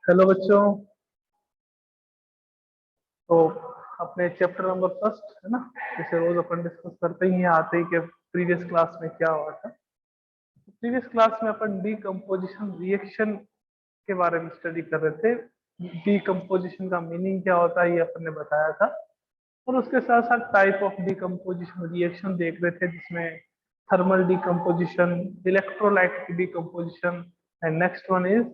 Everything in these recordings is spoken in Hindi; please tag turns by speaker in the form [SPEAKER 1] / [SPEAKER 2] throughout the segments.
[SPEAKER 1] हेलो बच्चों। तो अपने चैप्टर नंबर फर्स्ट है ना, जिसे रोज अपन डिस्कस करते ही हैं आते ही के प्रीवियस क्लास में क्या हुआ था। प्रीवियस क्लास में अपन डीकम्पोजिशन रिएक्शन के बारे में स्टडी कर रहे थे। डीकम्पोजिशन का मीनिंग क्या होता है ये अपन ने बताया था, और उसके साथ साथ टाइप ऑफ डीकम्पोजिशन रिएक्शन देख रहे थे, जिसमें thermal decomposition, electrolytic decomposition and next one is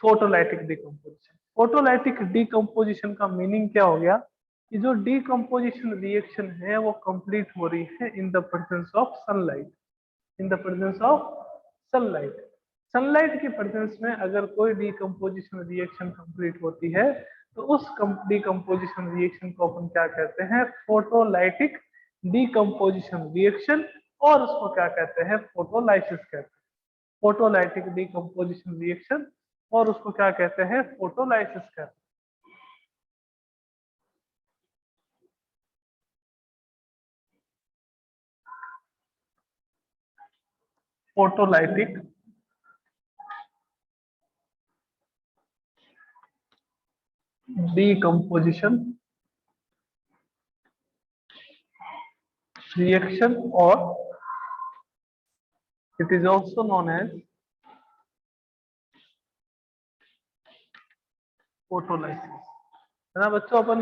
[SPEAKER 1] photolytic decomposition. Photolytic decomposition का मीनिंग क्या हो गया कि जो डीकम्पोजिशन रिएक्शन है वो कंप्लीट हो रही है in the presence of sunlight. In the presence of sunlight, sunlight के प्रेजेंस में अगर कोई डीकम्पोजिशन रिएक्शन कंप्लीट होती है तो उस डीकम्पोजिशन रिएक्शन को अपन क्या कहते हैं, फोटोलाइटिक डीकम्पोजिशन रिएक्शन, और उसको क्या कहते हैं, फोटोलाइसिस कहते हैं। फोटोलाइटिक डीकम्पोजिशन रिएक्शन और उसको क्या कहते हैं, फोटोलाइसिस कहते हैं। फोटोलाइटिक डीकम्पोजिशन रिएक्शन, और it is also known as photolysis. है ना बच्चों, अपन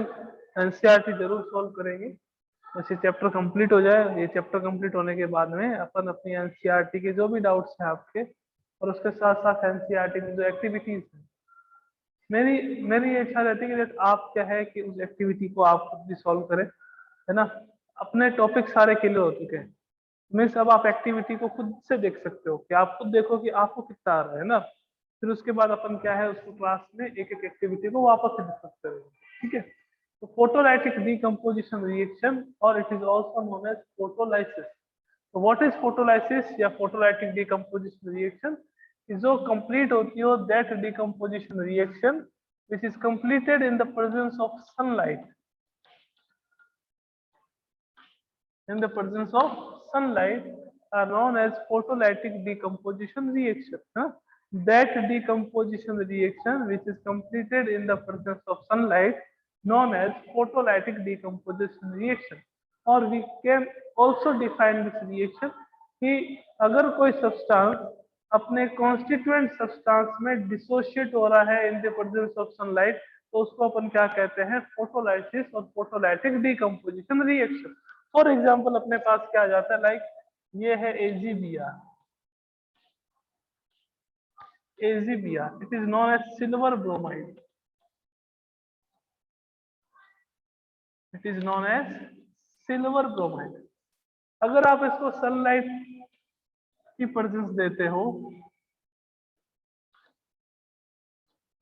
[SPEAKER 1] एनसीईआरटी जरूर सॉल्व करेंगे। जैसे चैप्टर कंप्लीट हो जाए, ये चैप्टर कंप्लीट होने के बाद में अपन अपनी एनसीईआरटी के जो भी डाउट्स हैं आपके, और उसके साथ साथ एनसीईआरटी में जो एक्टिविटीज है, मेरी मेरी ये इच्छा रहती है कि आप क्या है कि उस एक्टिविटी को आप खुद भी सॉल्व करें। है ना, अपने टॉपिक सारे क्लियर हो चुके हैं। मीन्स अब आप एक्टिविटी को खुद से देख सकते हो कि आप खुद देखो कि आपको कितना आ रहा है ना। फिर उसके बाद अपन क्या है, उसको क्लास में एक एक एक्टिविटी को वापस से डिस्कस करेंगे। ठीक है, तो फोटोलाइटिक डीकम्पोजिशन रिएक्शन, और it is also known as photolysis. तो व्हाट इज फोटोलाइसिस या फोटोलाइटिक डीकम्पोजिशन रिएक्शन? जो कंप्लीट होती हो that decomposition reaction which is completed in the presence of sunlight, in the presence of sunlight are known as photolytic decomposition reaction. That decomposition reaction which is completed in the presence of sunlight known as photolytic decomposition reaction. और we can also define this reaction कि अगर कोई सब्सटेंस अपने कॉन्स्टिट्यूएंट सब्सटेंस में डिसोशिएट हो रहा है in the presence of sunlight, तो उसको अपन क्या कहते हैं, फोटोलाइसिस और photolytic decomposition reaction. For example अपने पास क्या आ जाता है, लाइक ये है AgBr। AgBr it is known as silver bromide. It is known as silver bromide. अगर आप इसको सनलाइट की प्रेजेंस देते हो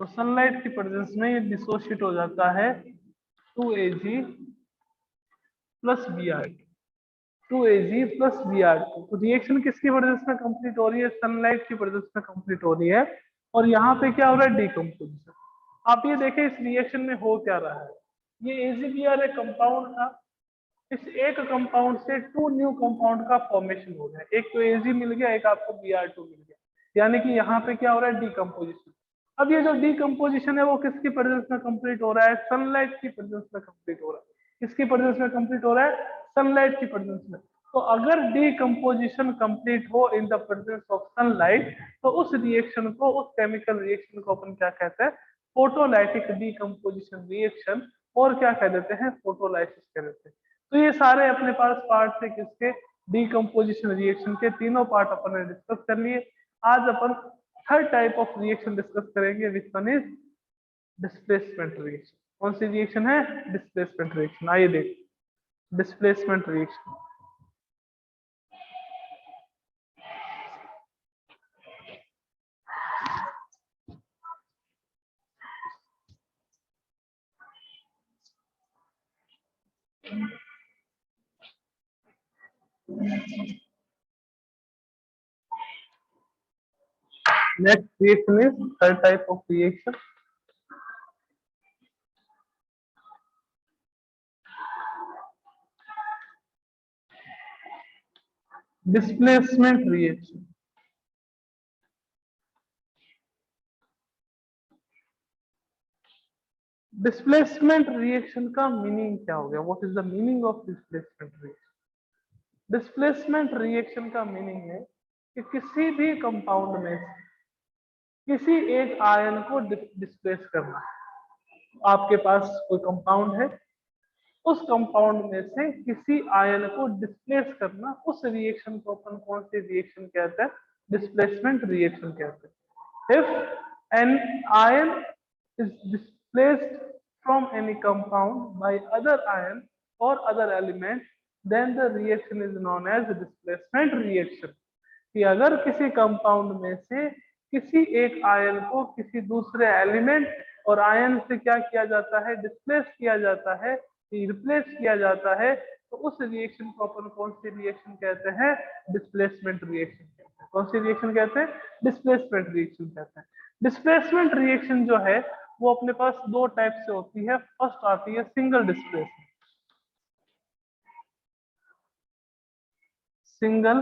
[SPEAKER 1] तो सनलाइट की प्रेजेंस में ये डिसोशिएट हो जाता है 2Ag plus Br। 2Ag plus Br2। तो रिएक्शन किसकी प्रेजेंस में कंप्लीट हो रही है, सनलाइट की प्रेजेंस में कंप्लीट हो रही है। और यहाँ पे क्या हो रहा है, डीकम्पोजिशन। आप ये देखें इस रिएक्शन में हो क्या रहा है, ये AgBr एक कंपाउंड था, इस एक कंपाउंड से 2 न्यू कंपाउंड का फॉर्मेशन हो गया। एक तो Ag मिल गया, एक आपको Br2 मिल गया, यानी कि यहाँ पे क्या हो रहा है, डीकम्पोजिशन। अब ये जो डीकम्पोजिशन है वो किसकी प्रेजेंस में कंप्लीट हो रहा है, सनलाइट की प्रेजेंस में कंप्लीट हो रहा है। किसकी प्रेजेंस में कंप्लीट हो रहा है, सनलाइट की प्रेजेंस में। तो अगर डीकम्पोजिशन कंप्लीट हो in the presence of sunlight, तो उस रिएक्शन को, उस केमिकल रिएक्शन को अपन क्या कहते हैं, फोटोलाइटिक डीकम्पोजिशन रिएक्शन, और क्या कह देते हैं, फोटोलाइसिस कह देते हैं। तो ये सारे अपने पास पार्ट थे किसके, डीकम्पोजिशन रिएक्शन के। तीनों पार्ट अपन ने डिस्कस कर लिए। आज अपन third type of reaction discuss करेंगे, which one is displacement reaction. कौन सी रिएक्शन है, डिस्प्लेसमेंट रिएक्शन। आइए देख, displacement reaction. Next reaction is third type of reaction, displacement reaction. Displacement reaction का मीनिंग क्या हो गया? What is the meaning of displacement reaction? Displacement reaction का मीनिंग है कि किसी भी कंपाउंड में से किसी एक आयन को डिस्प्लेस करना है। आपके पास कोई कंपाउंड है, उस कंपाउंड में से किसी आयन को डिस्प्लेस करना, उस रिएक्शन को अपन कौन सी रिएक्शन कहते हैं? डिस्प्लेसमेंट रिएक्शन कहते हैं। If an ion is displaced from any compound by other ion or other element, then the reaction is known as displacement reaction। कि अगर किसी कंपाउंड में से किसी एक आयन को किसी दूसरे एलिमेंट और आयन से क्या किया जाता है? डिस्प्लेस किया जाता है, रिप्लेस किया जाता है, तो उस रिएक्शन को अपन कौन सी रिएक्शन कहते हैं? डिस्प्लेसमेंट रिएक्शन कहते हैं। कौन सी रिएक्शन कहते हैं? डिस्प्लेसमेंट रिएक्शन कहते हैं। डिस्प्लेसमेंट रिएक्शन जो है वो अपने पास दो टाइप से होती है। फर्स्ट आती है single displacement. Single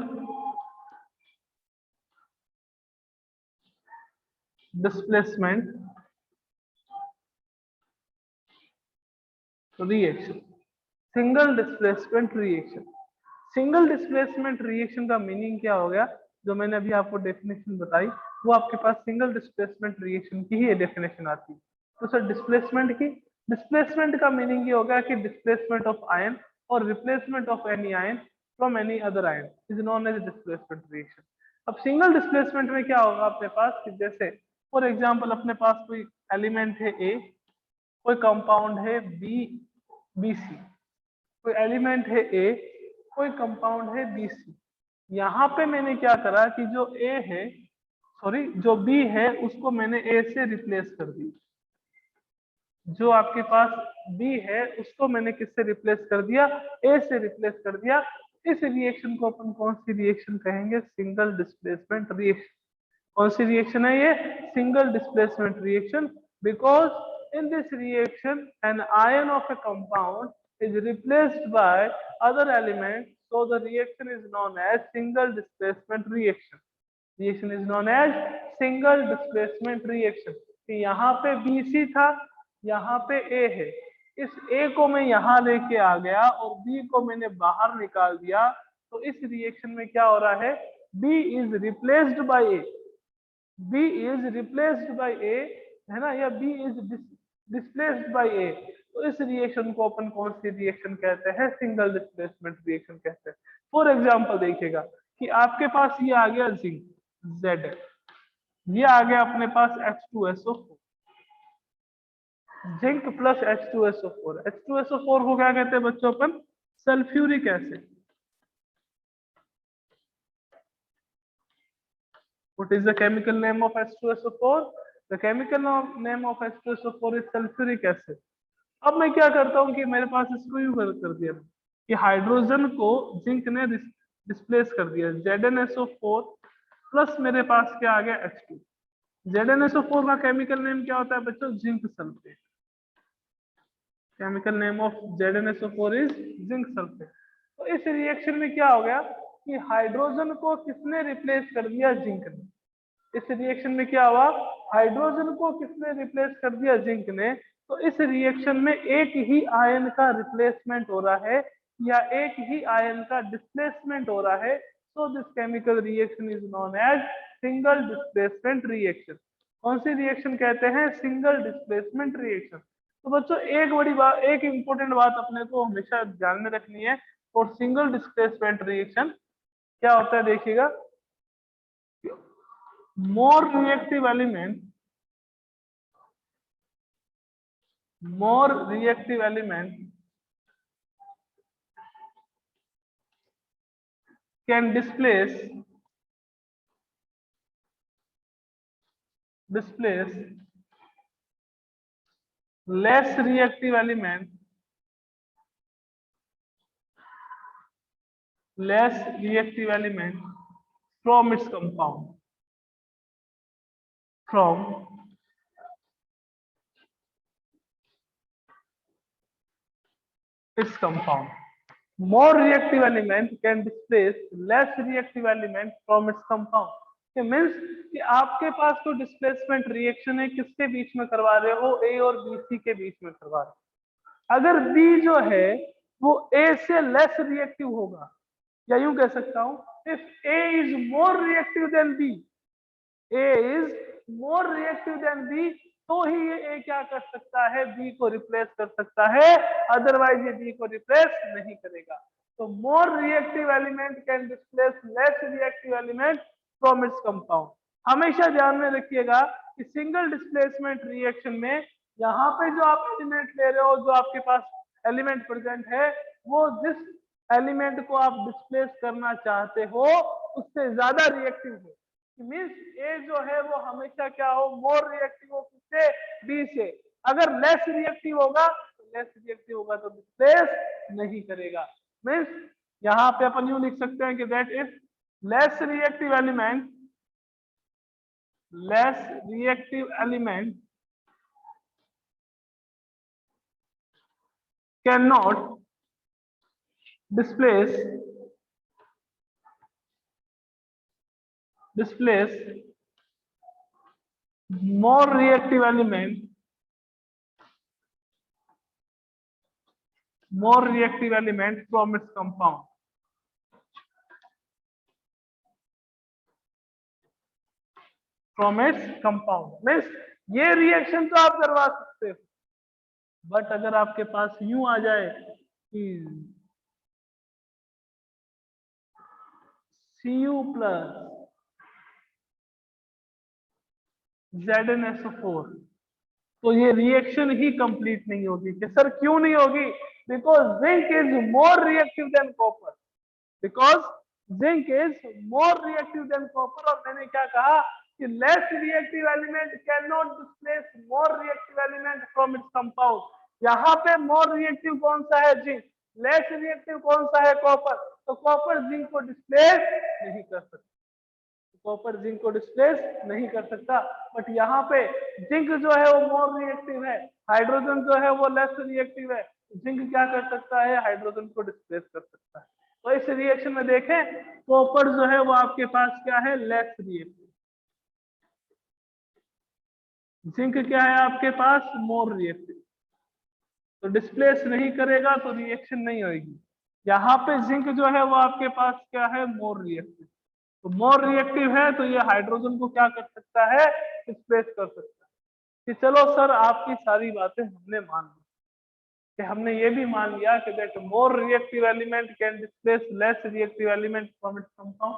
[SPEAKER 1] displacement reaction. Single displacement reaction. Single displacement reaction का मीनिंग क्या हो गया? जो मैंने अभी आपको डेफिनेशन बताई, वो आपके पास सिंगल डिस्प्लेसमेंट रिएक्शन की ही डेफिनेशन आती है। तो सर डिस्प्लेसमेंट की, डिस्प्लेसमेंट का मीनिंग ये होगा कि डिस्प्लेसमेंट ऑफ आयन और replacement of any ion from any other ion is known as displacement reaction. अब सिंगल डिस्प्लेसमेंट में क्या होगा अपने पास कि जैसे फॉर एग्जांपल अपने पास कोई एलिमेंट है ए, कोई कंपाउंड है बी, बी सी, कोई एलिमेंट है ए, कोई कंपाउंड है बी सी। यहाँ पे मैंने क्या करा कि जो ए है, सॉरी जो बी है, उसको मैंने ए से रिप्लेस कर दी। जो आपके पास बी है उसको मैंने किससे रिप्लेस कर दिया? ए से रिप्लेस कर दिया। इस रिएक्शन को अपन कौन सी रिएक्शन कहेंगे? Single displacement reaction. कौन सी रिएक्शन है ये? Single displacement reaction. Because in this reaction an ion of a compound is replaced by other element, so the reaction is known as single displacement reaction। reaction is known as single displacement reaction। कि यहाँ पे BC था, यहाँ पे A है, इस A को मैं यहाँ लेके आ गया और B को मैंने बाहर निकाल दिया, तो इस रिएक्शन में क्या हो रहा है? B is replaced by A, B is replaced by A, है ना, या B is displaced by A। तो इस रिएक्शन को अपन कौन सी रिएक्शन कहते हैं? सिंगल डिस्प्लेसमेंट रिएक्शन कहते हैं। फॉर एग्जांपल देखिएगा कि आपके पास ये आ गया जिंक Z, ये आ गया अपने पास H2SO4, zinc plus H2SO4। H2SO4 को क्या कहते हैं बच्चों? अपन sulphuric acid. What is the chemical name of H2SO4? The chemical name of H2SO4 is sulfuric acid। अब मैं क्या करता हूँ कि मेरे पास इसको यूं कर दिया कि हाइड्रोजन को जिंक ने डिस्प्लेस कर दिया, ZnSO4 प्लस मेरे पास क्या आ गया? H2। ZnSO4 का केमिकल नेम क्या होता है बच्चों? Zinc sulphate. Chemical name of ZnSO4 is zinc sulphate. तो इस रिएक्शन में क्या हो गया कि हाइड्रोजन को किसने रिप्लेस कर दिया? जिंक ने। इस रिएक्शन में क्या हुआ? हाइड्रोजन को किसने रिप्लेस कर दिया? जिंक ने। तो इस रिएक्शन में एक ही आयन का रिप्लेसमेंट हो रहा है या एक ही आयन का डिस्प्लेसमेंट हो रहा है। So this chemical reaction is known as single displacement reaction. कौन सी रिएक्शन कहते हैं? Single displacement reaction. तो बच्चों एक बड़ी बात, एक इंपॉर्टेंट बात अपने को हमेशा ध्यान में रखनी है। और सिंगल डिस्प्लेसमेंट रिएक्शन क्या होता है देखिएगा, more reactive element can displace less reactive element from its compound, from its compound। More reactive element can displace less reactive element from its compound। Means कि आपके पास तो डिस्प्लेसमेंट रिएक्शन है, किसके बीच में करवा रहे हो, ए और बी सी के बीच में करवा रहे हो। अगर बी जो है वो ए से लेस रिएक्टिव होगा, या यूं कह सकता हूं if A is more reactive than B, A is more reactive than B, तो ही ये ए क्या कर सकता है, बी को रिप्लेस कर सकता है, अदरवाइज ये बी को रिप्लेस नहीं करेगा। तो more reactive element can displace less reactive element from its compound. हमेशा ध्यान में रखिएगा कि सिंगल डिस्प्लेसमेंट रिएक्शन में यहाँ पे जो आप एलिमेंट ले रहे हो, जो आपके पास एलिमेंट प्रेजेंट है, वो जिस एलिमेंट को आप डिस्प्लेस करना चाहते हो उससे ज्यादा रिएक्टिव हो। मीन्स ए जो है वो हमेशा क्या हो, मोर रिएक्टिव हो किससे, बी से। अगर लेस रिएक्टिव होगा तो लेस रिएक्टिव होगा तो डिस्प्लेस नहीं करेगा। मीन्स यहाँ पे अपन यूं लिख सकते हैं कि that if less reactive element, less reactive element cannot displace more reactive element from its compound। Means ये रिएक्शन तो आप करवा सकते हो, बट अगर आपके पास यूं आ जाए कि Cu प्लस ZnSO4, तो ये रिएक्शन ही कंप्लीट नहीं होगी। कि सर क्यों नहीं होगी, because zinc is more reactive than copper, और मैंने क्या कहा कि less reactive element can not displace more reactive element from its compound. यहाँ पे मोर रिएक्टिव कौन सा है, जिंक, लेस रिएक्टिव कौन सा है, कॉपर। तो कॉपर जिंक को डिस्प्लेस नहीं कर सकता, बट यहाँ पे जिंक जो है वो मोर रिएक्टिव है, हाइड्रोजन जो है वो लेस रिएक्टिव है। जिंक क्या कर सकता है, हाइड्रोजन को डिस्प्लेस कर सकता है। तो इस रिएक्शन में देखें कॉपर जो है वो आपके पास क्या है, लेस रिएक्टिव, जिंक क्या है आपके पास, मोर रिएक्टिव, तो डिस्प्लेस नहीं करेगा तो रिएक्शन नहीं होगी। यहाँ पे जिंक जो है वो आपके पास क्या है, मोर रिएक्टिव, तो मोर रिएक्टिव है तो ये हाइड्रोजन को क्या कर सकता है, डिस्प्लेस कर सकता है। कि चलो सर आपकी सारी बातें हमने मान ली, कि हमने ये भी मान लिया कि that more reactive element can displace less reactive element from its compound,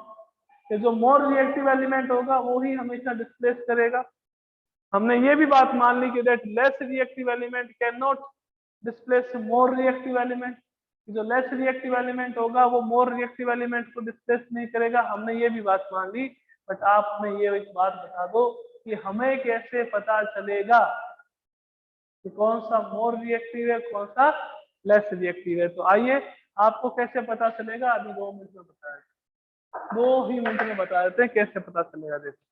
[SPEAKER 1] कि जो मोर रिएक्टिव एलिमेंट होगा वो ही हमेशा डिस्प्लेस करेगा। हमने ये भी बात मान ली कि that less reactive element can not displace more reactive element, जो लेस रिएक्टिव एलिमेंट होगा वो मोर रिएक्टिव एलिमेंट को डिस्प्लेस नहीं करेगा। हमने ये भी बात मान ली, बट आप हमें ये एक बात बता दो कि हमें कैसे पता चलेगा कि कौन सा मोर रिएक्टिव है, कौन सा लेस रिएक्टिव है। तो आइए आपको कैसे पता चलेगा, अभी 2 मिनट में बताया, 2 ही मिनट में बता देते हैं कैसे पता चलेगा। देखो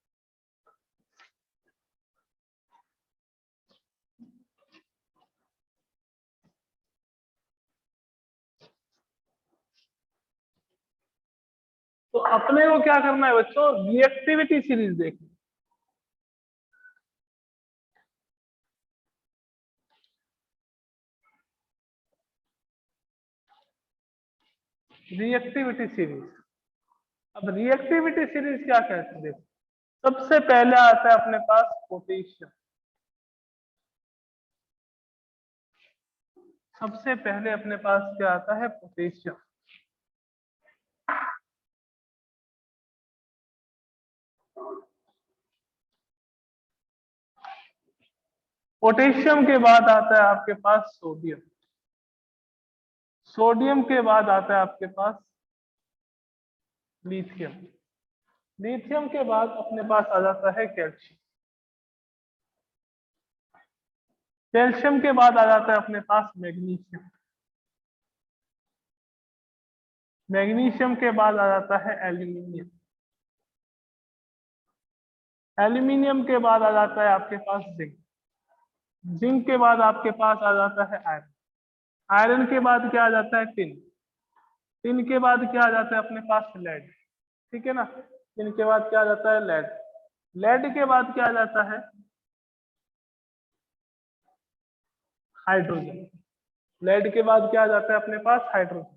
[SPEAKER 1] तो अपने को क्या करना है बच्चों, रिएक्टिविटी सीरीज देखनी। रिएक्टिविटी सीरीज, अब रिएक्टिविटी सीरीज क्या कहते हैं, देखो सबसे पहले आता है अपने पास पोटेशियम, सबसे पहले अपने पास क्या आता है, पोटेशियम। पोटेशियम के बाद आता है आपके पास सोडियम, सोडियम के बाद आता है आपके पास लिथियम, लिथियम के बाद अपने पास आ जाता है कैल्शियम, कैल्शियम के बाद आ जाता है अपने पास मैग्नीशियम, मैग्नीशियम के बाद आ जाता है एल्यूमिनियम, एल्यूमिनियम के बाद आ जाता है आपके पास जिंक, जिंक के बाद आपके पास आ जाता है आयरन, आयरन के बाद क्या आ जाता है टिन, टिन के बाद क्या आ जाता है अपने पास लेड, ठीक है ना। इनके बाद क्या आ जाता है लेड। लेड के बाद क्या आ जाता है हाइड्रोजन। लेड के बाद क्या आ जाता है अपने पास हाइड्रोजन।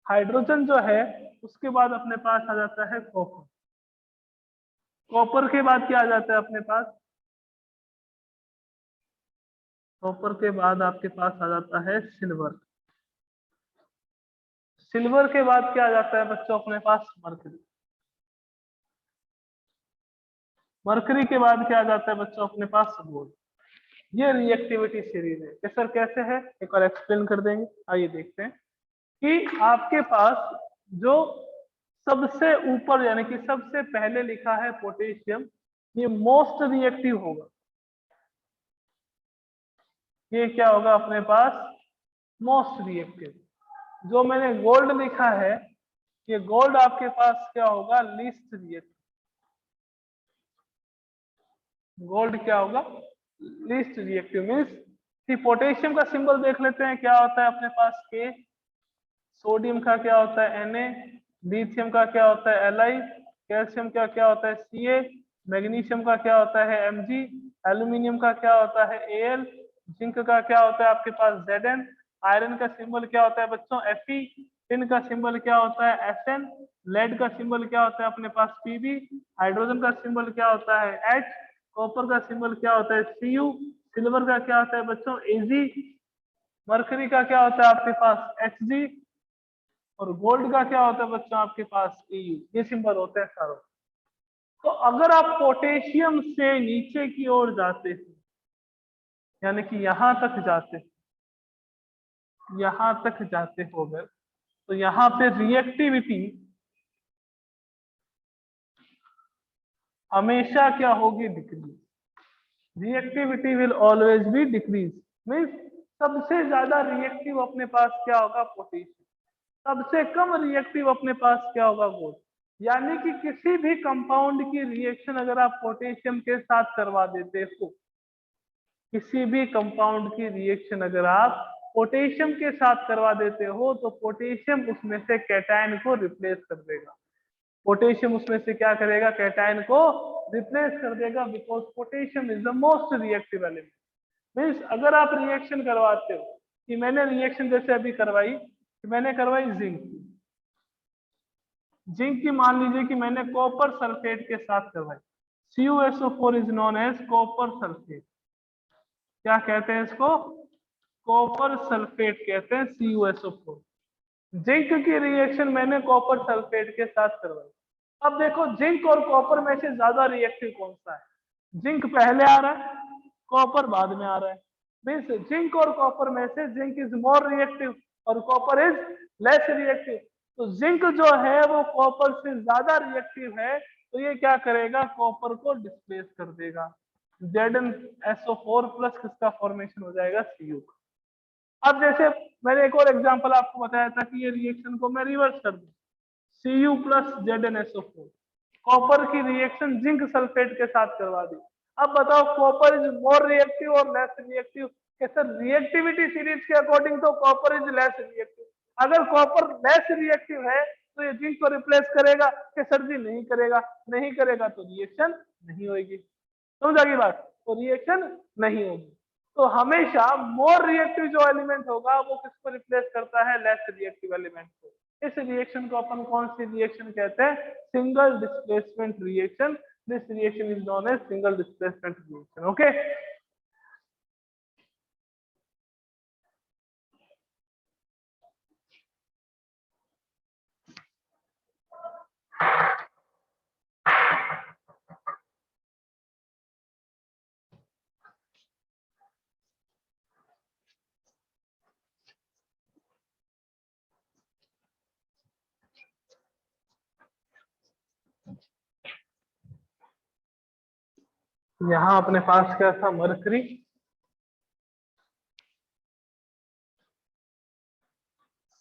[SPEAKER 1] हाइड्रोजन जो है उसके बाद अपने पास आ जाता है कॉपर। कॉपर के बाद क्या आ जाता है अपने पास, कॉपर के बाद आपके पास आ जाता है सिल्वर। सिल्वर के बाद क्या आ जाता है बच्चों अपने पास मरकरी। मरकरी के बाद क्या आ जाता है बच्चों अपने पास गोल्ड। ये रिएक्टिविटी सीरीज है। ये सर कैसे है एक बार एक्सप्लेन कर देंगे, आइए देखते हैं कि आपके पास जो सबसे ऊपर यानी कि सबसे पहले लिखा है पोटेशियम, ये मोस्ट रिएक्टिव होगा। ये क्या होगा अपने पास मोस्ट रिएक्टिव। जो मैंने गोल्ड लिखा है ये गोल्ड आपके पास क्या होगा लीस्ट रिएक्टिव। गोल्ड क्या होगा लीस्ट रिएक्टिव मीन्स कि पोटेशियम का सिंबल देख लेते हैं क्या होता है अपने पास के, सोडियम का क्या होता है Na, लिथियम का क्या होता है Li, कैल्शियम का क्या होता है Ca, मैग्नीशियम का क्या होता है Mg, एल्यूमिनियम का क्या होता है Al, जिंक का क्या होता है आपके पास Zn, आयरन का सिंबल क्या होता है बच्चों Fe, टिन का सिंबल क्या होता है Sn, लेड का सिंबल क्या होता है अपने पास Pb, हाइड्रोजन का सिंबल क्या होता है H, कॉपर का सिंबल क्या होता है Cu, सिल्वर का क्या होता है बच्चों Ag, मरकरी का क्या होता है आपके पास Hg, और गोल्ड का क्या होता है बच्चों आपके पास EU। ये सिंबल होते हैं सारों। तो अगर आप पोटेशियम से नीचे की ओर जाते हैं यानी कि यहां तक जाते, यहां तक जाते हो गए तो यहाँ पे रिएक्टिविटी हमेशा क्या होगी decrease. Reactivity will always be decrease means सबसे ज्यादा रिएक्टिव अपने पास क्या होगा पोटेशियम, सबसे कम रिएक्टिव अपने पास क्या होगा गोल्ड। यानी कि किसी भी कंपाउंड की रिएक्शन अगर आप पोटेशियम के साथ करवा देते हो, किसी भी कंपाउंड की रिएक्शन अगर आप पोटेशियम के साथ करवा देते हो तो पोटेशियम उसमें से कैटायन को रिप्लेस कर देगा। पोटेशियम उसमें से क्या करेगा कैटायन को रिप्लेस कर देगा because potassium is the most reactive element. Means अगर आप रिएक्शन करवाते हो कि मैंने रिएक्शन जैसे अभी करवाई कि मैंने करवाई जिंक, जिंक की मान लीजिए कि मैंने कॉपर सल्फेट के साथ करवाई, CuSO4 is known as copper sulphate. क्या कहते हैं इसको कॉपर सल्फेट कहते हैं CuSO4। जिंक की रिएक्शन मैंने कॉपर सल्फेट के साथ करवाई। अब देखो जिंक और कॉपर में से ज्यादा रिएक्टिव कौन सा है, जिंक पहले आ रहा है कॉपर बाद में आ रहा है। मीन्स जिंक और कॉपर में से जिंक इज मोर रिएक्टिव और कॉपर इज लेस रिएक्टिव। तो जिंक जो है वो कॉपर से ज्यादा रिएक्टिव है तो ये क्या करेगा कॉपर को डिस्प्लेस कर देगा। ZnSO4 प्लस किसका फॉर्मेशन हो जाएगा Cu का। अब जैसे मैंने एक और एग्जांपल आपको बताया था कि ये रिएक्शन को मैं रिवर्स कर दूं, Cu प्लस ZnSO4 कॉपर की रिएक्शन जिंक सल्फेट के साथ करवा दी। अब बताओ कॉपर इज मोर रिएक्टिव और less reactive. Sir reactivity series के अकॉर्डिंग तो कॉपर इज लेस रिएक्टिव। अगर कॉपर लेस रिएक्टिव है तो ये जिंक को रिप्लेस करेगा कि सर जी नहीं करेगा, नहीं करेगा तो रिएक्शन नहीं होगी। समझ गई बात, तो रिएक्शन नहीं होगी। तो हमेशा मोर रिएक्टिव जो एलिमेंट होगा वो किसको रिप्लेस करता है लेस रिएक्टिव एलिमेंट को। इस रिएक्शन को अपन कौन सी रिएक्शन कहते हैं single displacement reaction. This reaction is known as single displacement reaction. Okay यहाँ अपने पास क्या था मरकरी,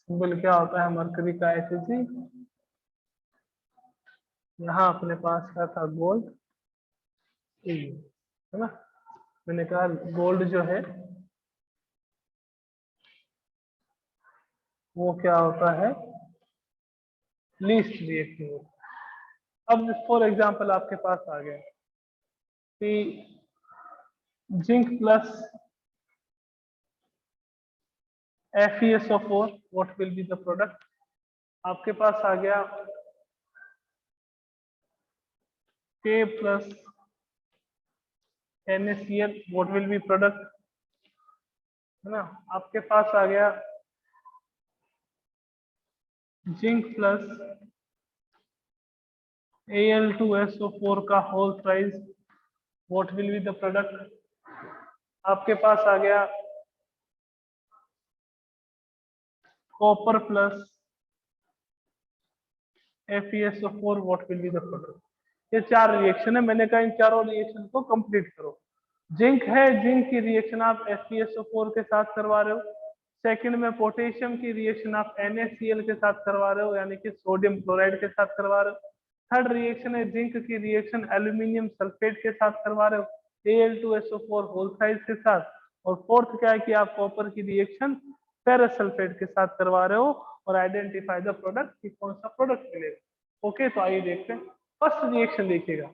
[SPEAKER 1] सिंबल क्या होता है मरकरी का Hg। यहाँ अपने पास क्या था गोल्ड है ना। मैंने कहा गोल्ड जो है वो क्या होता है लीस्ट रिएक्टिव। अब फॉर एग्जांपल आपके पास आ गया कि zinc plus FeSO4, what will be the product. आपके पास आ गया K plus NaCl, what will B product, है ना। आपके पास आ गया जिंक प्लस Al2SO4 का whole thrice, what will be the product. आपके पास आ गया copper plus FeSO4, what will be the product. ये 4 रिएक्शन है, मैंने कहा इन चारों रिएक्शन को कंप्लीट करो। जिंक है, जिंक की रिएक्शन आप FeSO4 के साथ करवा रहे हो। सेकंड में पोटेशियम की रिएक्शन आप NaCl के साथ करवा रहे हो, यानी कि सोडियम क्लोराइड के साथ करवा रहे हो। थर्ड रिएक्शन है जिंक की रिएक्शन एल्यूमिनियम सल्फेट के साथ करवा रहे हो Al2SO4 होल साइज के साथ। और फोर्थ क्या है कि आप कॉपर की रिएक्शन फेरस सल्फेट के साथ करवा रहे हो और आइडेंटिफाई द प्रोडक्ट कि कौन सा प्रोडक्ट मिलेगा। ओके, तो आइए देखते हैं। फर्स्ट रिएक्शन देखिएगा।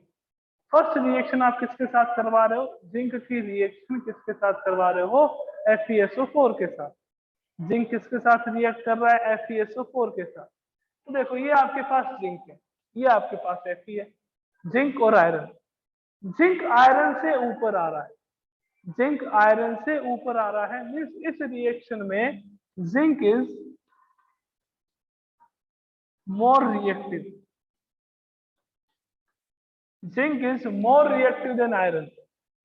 [SPEAKER 1] फर्स्ट रिएक्शन आप किसके साथ करवा रहे हो, जिंक की रिएक्शन किसके साथ करवा रहे हो, FeSO4 के साथ। जिंक किसके साथ रिएक्ट कर रहा है, FeSO4 के साथ। तो देखो ये आपके पास जिंक है, ये आपके पास Fe है। जिंक और आयरन, जिंक आयरन से ऊपर आ रहा है, जिंक आयरन से ऊपर आ रहा है, मींस इस रिएक्शन में zinc is more reactive, zinc is more reactive then iron,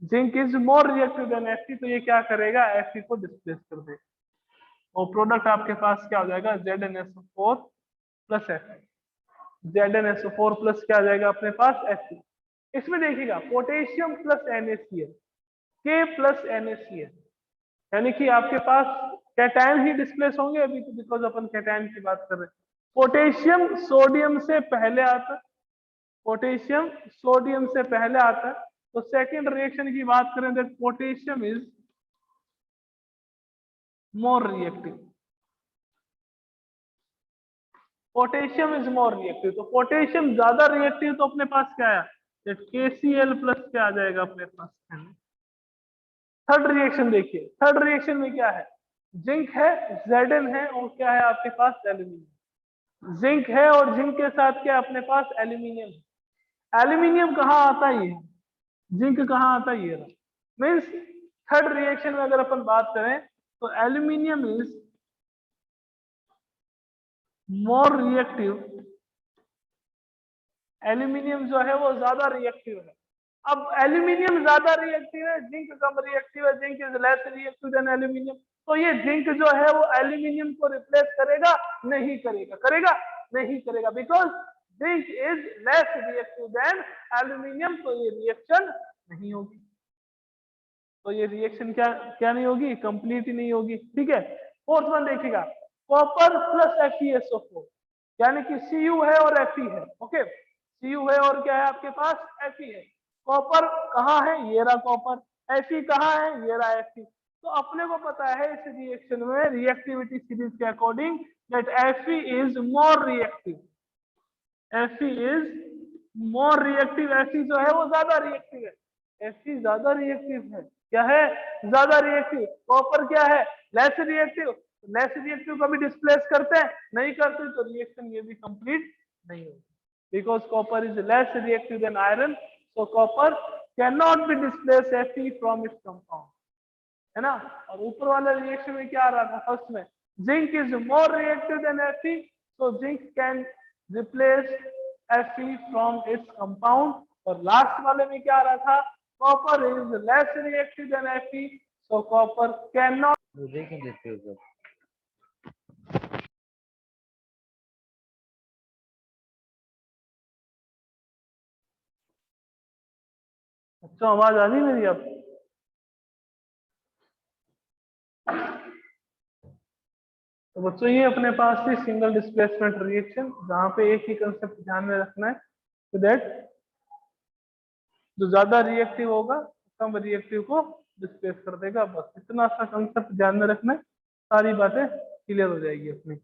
[SPEAKER 1] zinc is more reactive then Fe। तो ये क्या करेगा, Fe को डिस्प्लेस कर देगा और प्रोडक्ट आपके पास क्या हो जाएगा, ZnSO4 plus Fe। ZnSO4 plus क्या आ जाएगा अपने पास, Fe। इसमें देखिएगा potassium plus NaCl, K plus NaCl, यानी कि आपके पास कैटायन ही डिस्प्लेस होंगे अभी, तो बिकॉज अपन कैटायन की बात कर रहे हैं। पोटेशियम सोडियम से पहले आता है, पोटेशियम सोडियम से पहले आता है। तो सेकंड रिएक्शन की बात करें that potassium is more reactive, potassium is more reactive. तो पोटेशियम ज्यादा रिएक्टिव, तो अपने पास क्या है, KCl प्लस क्या आ जाएगा अपने पास। थर्ड रिएक्शन देखिए, थर्ड रिएक्शन में क्या है, जिंक है, Zn है और क्या है आपके पास, एल्यूमिनियम। जिंक है और जिंक के साथ क्या अपने पास, एल्यूमिनियम है। एल्यूमिनियम कहाँ आता है, ये जिंक कहाँ आता है, ये रहा। मीन्स थर्ड रिएक्शन में अगर अपन बात करें तो aluminium is more reactive, aluminium जो है वो ज्यादा रिएक्टिव है। अब एल्यूमिनियम ज्यादा रिएक्टिव है, जिंक कम रिएक्टिव है, zinc is less reactive than aluminium. तो ये जिंक जो है वो एल्यूमिनियम को रिप्लेस करेगा, नहीं करेगा, करेगा नहीं करेगा, because zinc is less reactive than aluminium. तो ये रिएक्शन नहीं होगी, तो ये रिएक्शन क्या क्या नहीं होगी, कंप्लीट ही नहीं होगी। ठीक है, फोर्थ वन देखिएगा, कॉपर प्लस FeSO4, यानी कि Cu है और Fe है। ओके, Cu है और क्या है आपके पास, Fe है। कॉपर कहाँ है, ये रहा कॉपर। Fe कहाँ है, ये रहा Fe। तो अपने को पता है इस रिएक्शन में रिएक्टिविटी सीरीज के according that Fe is more reactive, Fe is more reactive. Fe जो है वो ज्यादा रिएक्टिव है, Fe ज्यादा रिएक्टिव है, क्या है, ज्यादा रिएक्टिव। कॉपर क्या है, लेस रिएक्टिव। लेस रिएक्टिव कभी डिस्प्लेस करते हैं, नहीं करते, तो रिएक्शन ये भी कंप्लीट नहीं होगी, because copper is less reactive than iron. So copper can not be displace Fe from its compound, है ना। और ऊपर वाले रिएक्शन में क्या आ रहा था, फर्स्ट में zinc is more reactive then Fe, so zinc can replace Fe from its compound. और लास्ट वाले में क्या आ रहा था, copper is less reactive than Fe, so copper can not. अच्छा, आवाज आ रही मेरी आपको। तो बच्चों ये अपने पास थी सिंगल डिस्प्लेसमेंट रिएक्शन, जहां पे एक ही कंसेप्ट ध्यान में रखना है, तो दैट जो ज्यादा रिएक्टिव होगा कम रिएक्टिव को डिस्प्लेस कर देगा। बस इतना सा कंसेप्ट ध्यान में रखना है, सारी बातें क्लियर हो जाएगी अपनी,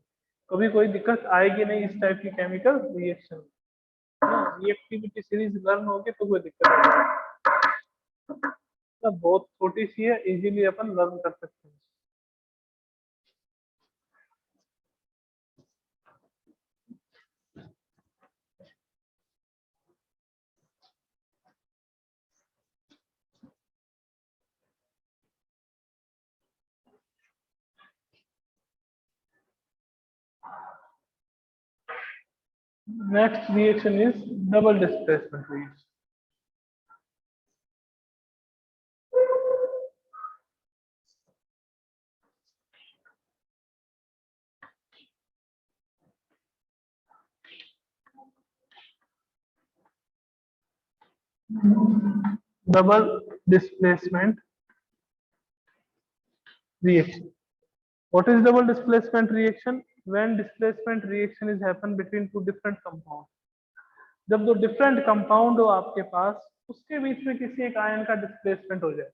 [SPEAKER 1] कभी कोई दिक्कत आएगी नहीं इस टाइप की chemical reaction. Reactivity series learn होगी तो कोई दिक्कत नहीं, तो बहुत छोटी सी है, इजीली अपन लर्न कर सकते हैं। Next reaction is double displacement reaction. Double displacement reaction. What is double displacement reaction? When displacement reaction is happen between two different compounds. जब दो डिफरेंट कंपाउंड हो आपके पास, उसके बीच में किसी एक आयन का डिस्प्लेसमेंट हो जाए,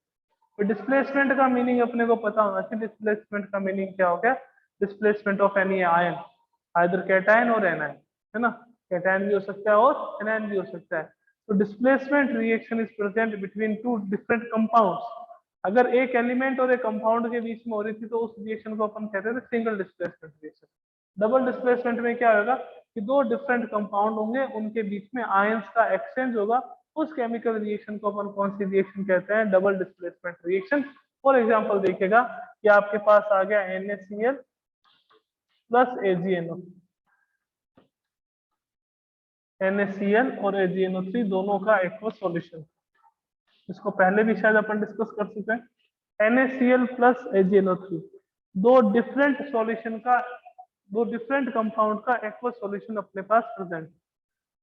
[SPEAKER 1] तो डिस्प्लेसमेंट का मीनिंग अपने को पता होना चाहिए। डिस्प्लेसमेंट का मीनिंग क्या हो गया? Displacement of any ion, either cation और एनायन, है ना, कैटायन भी हो सकता है और एनायन भी हो सकता है। तो displacement reaction is present between two different compounds. अगर एक एलिमेंट और एक कंपाउंड के बीच में हो रही थी तो उस रिएक्शन को अपन कहते थे single displacement reaction. Double displacement में क्या होगा कि दो डिफरेंट कंपाउंड होंगे, उनके बीच में आयंस का एक्सचेंज होगा, उस केमिकल रिएक्शन को अपन कौन सी रिएक्शन कहते हैं? Double displacement reaction. For example देखिएगा कि आपके पास आ गया NaCl प्लस AgNO, NaCl और AgNO3 दोनों का एक्वस सॉल्यूशन। इसको पहले भी शायद अपन डिस्कस कर चुके हैं। NaCl प्लस AgNO3 दो डिफरेंट सॉल्यूशन का, दो डिफरेंट कंपाउंड का एक्वस सॉल्यूशन अपने पास प्रेजेंट।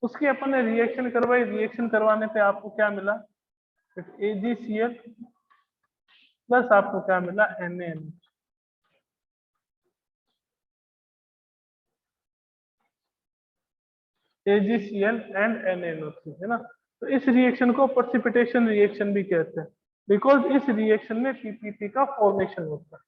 [SPEAKER 1] उसकी अपन ने रिएक्शन करवाई, रिएक्शन करवाने पे आपको क्या मिला? AgCl प्लस आपको क्या मिला? NaNO। AgCl एंड NaNO3, है ना। तो इस रिएक्शन को प्रेसिपिटेशन रिएक्शन भी कहते हैं, बिकॉज इस रिएक्शन में पीपीटी का फॉर्मेशन होता है।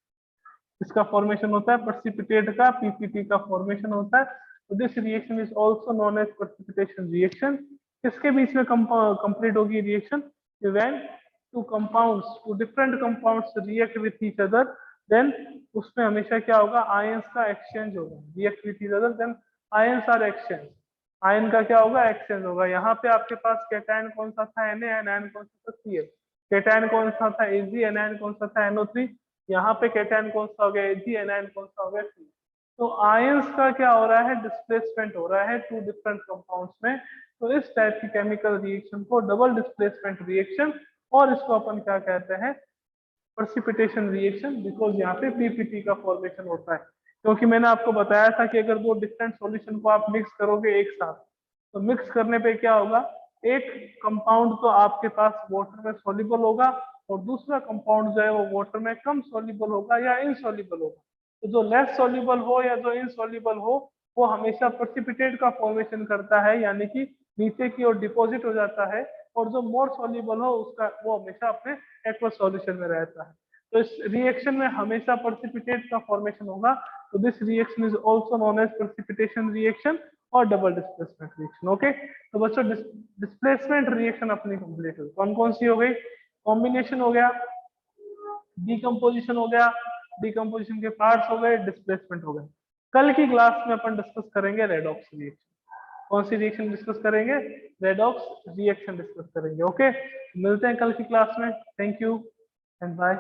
[SPEAKER 1] इसका फॉर्मेशन होता है प्रेसिपिटेट का, पीपीटी का फॉर्मेशन होता है। तो this reaction is also known as precipitation reaction. किसके बीच में कंप्लीट होगी reaction? When two compounds, two different compounds react with each other, then उसमें हमेशा क्या होगा? आयंस का एक्सचेंज होगा। React with each other then ions are exchange, ion का क्या होगा? एक्सचेंज होगा। यहाँ पे आपके पास कैटायन कौन सा था? Na, एनायन कौन सा था? Cl। कैटायन कौन सा था? Ag, एनायन कौन सा था? NO3। यहाँ पे कैटायन कौन सा हो गया? Ag, एनायन कौन सा हो गया? C। तो आयंस का क्या हो रहा है? डिस्प्लेसमेंट हो रहा है टू डिफरेंट कंपाउंड्स में। तो इस टाइप की केमिकल रिएक्शन को डबल डिस्प्लेसमेंट रिएक्शन, और इसको अपन क्या कहते हैं? प्रेसिपिटेशन रिएक्शन, बिकॉज यहाँ पे पीपीटी का फॉर्मेशन होता है। क्योंकि मैंने आपको बताया था कि अगर दो डिफरेंट सॉल्यूशन को आप मिक्स करोगे एक साथ, तो मिक्स करने पे क्या होगा? एक कंपाउंड तो आपके पास वाटर में सॉल्युबल होगा और दूसरा कंपाउंड जो है वो वाटर में कम सॉल्युबल होगा या इनसॉल्युबल होगा। तो जो लेस सॉल्युबल हो या जो इनसॉल्युबल हो, वो हमेशा प्रेसिपिटेट का फॉर्मेशन करता है, यानी कि नीचे की ओर डिपॉजिट हो जाता है, और जो मोर सॉल्युबल हो उसका वो हमेशा अपने एक्वस सॉल्यूशन में रहता है। तो इस रिएक्शन में हमेशा प्रेसिपिटेट का फॉर्मेशन होगा। तो this reaction is also known as precipitation reaction और डबल डिस्प्लेसमेंट रिएक्शन। ओके, तो बच्चों डिस्प्लेसमेंट रिएक्शन अपनी कंप्लीट हुई। कौन कौन सी हो गई? कॉम्बिनेशन हो गया, डिकम्पोजिशन हो गया, डिकम्पोजिशन के पार्ट्स हो गए, डिस्प्लेसमेंट हो गए। कल की क्लास में अपन डिस्कस करेंगे रेडॉक्स रिएक्शन। कौन सी रिएक्शन डिस्कस करेंगे? रेडॉक्स रिएक्शन डिस्कस करेंगे। ओके, मिलते हैं कल की क्लास में। Thank you and bye.